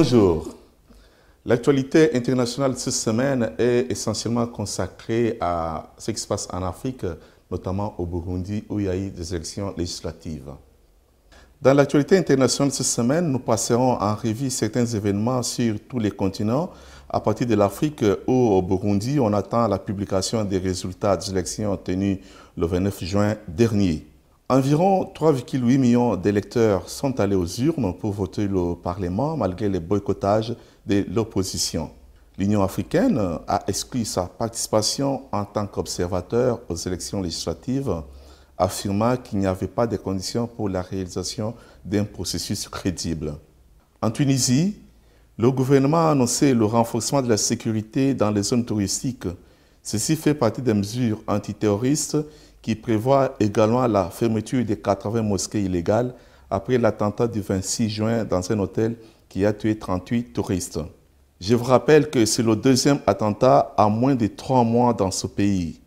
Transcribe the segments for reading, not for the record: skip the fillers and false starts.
Bonjour. L'actualité internationale de cette semaine est essentiellement consacrée à ce qui se passe en Afrique, notamment au Burundi, où il y a eu des élections législatives. Dans l'actualité internationale de cette semaine, nous passerons en revue certains événements sur tous les continents. À partir de l'Afrique, où au Burundi, on attend la publication des résultats des élections tenues le 29 juin dernier. Environ 3,8 millions d'électeurs sont allés aux urnes pour voter le Parlement malgré les boycottages de l'opposition. L'Union africaine a exclu sa participation en tant qu'observateur aux élections législatives, affirmant qu'il n'y avait pas de conditions pour la réalisation d'un processus crédible. En Tunisie, le gouvernement a annoncé le renforcement de la sécurité dans les zones touristiques. Ceci fait partie des mesures antiterroristes qui prévoit également la fermeture de 80 mosquées illégales après l'attentat du 26 juin dans un hôtel qui a tué 38 touristes. Je vous rappelle que c'est le deuxième attentat en moins de 3 mois dans ce pays.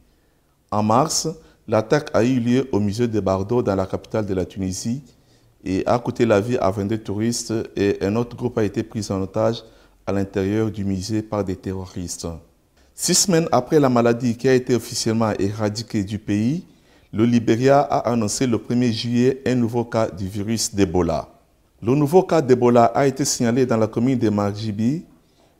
En mars, l'attaque a eu lieu au musée de Bardo dans la capitale de la Tunisie et a coûté la vie à 22 touristes et un autre groupe a été pris en otage à l'intérieur du musée par des terroristes. 6 semaines après la maladie qui a été officiellement éradiquée du pays, le Libéria a annoncé le 1er juillet un nouveau cas du virus d'Ebola. Le nouveau cas d'Ebola a été signalé dans la commune de Margibi.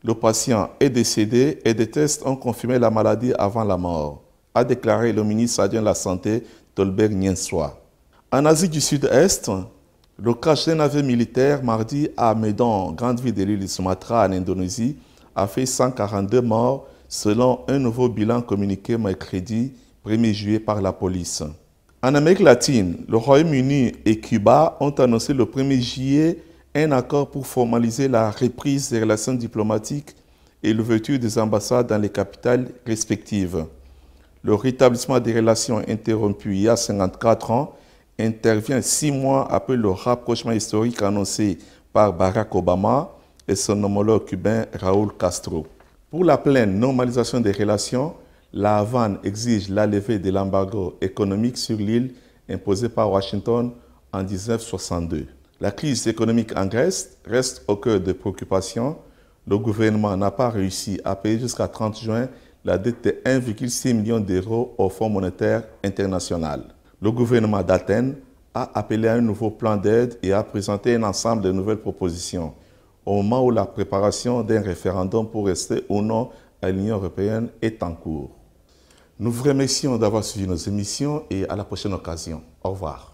Le patient est décédé et des tests ont confirmé la maladie avant la mort, a déclaré le ministre adjoint de la Santé, Tolbert Nienswa. En Asie du Sud-Est, le crash d'un navire militaire mardi à Medan, grande ville de l'île de Sumatra en Indonésie, a fait 142 morts selon un nouveau bilan communiqué mercredi 1er juillet par la police. En Amérique latine, le Royaume-Uni et Cuba ont annoncé le 1er juillet un accord pour formaliser la reprise des relations diplomatiques et l'ouverture des ambassades dans les capitales respectives. Le rétablissement des relations interrompues il y a 54 ans intervient 6 mois après le rapprochement historique annoncé par Barack Obama et son homologue cubain Raúl Castro. Pour la pleine normalisation des relations, la Havane exige la levée de l'embargo économique sur l'île imposé par Washington en 1962. La crise économique en Grèce reste au cœur des préoccupations. Le gouvernement n'a pas réussi à payer jusqu'à 30 juin la dette de 1,6 million d'euros au Fonds monétaire international. Le gouvernement d'Athènes a appelé à un nouveau plan d'aide et a présenté un ensemble de nouvelles propositions au moment où la préparation d'un référendum pour rester ou non à l'Union européenne est en cours. Nous vous remercions d'avoir suivi nos émissions et à la prochaine occasion. Au revoir.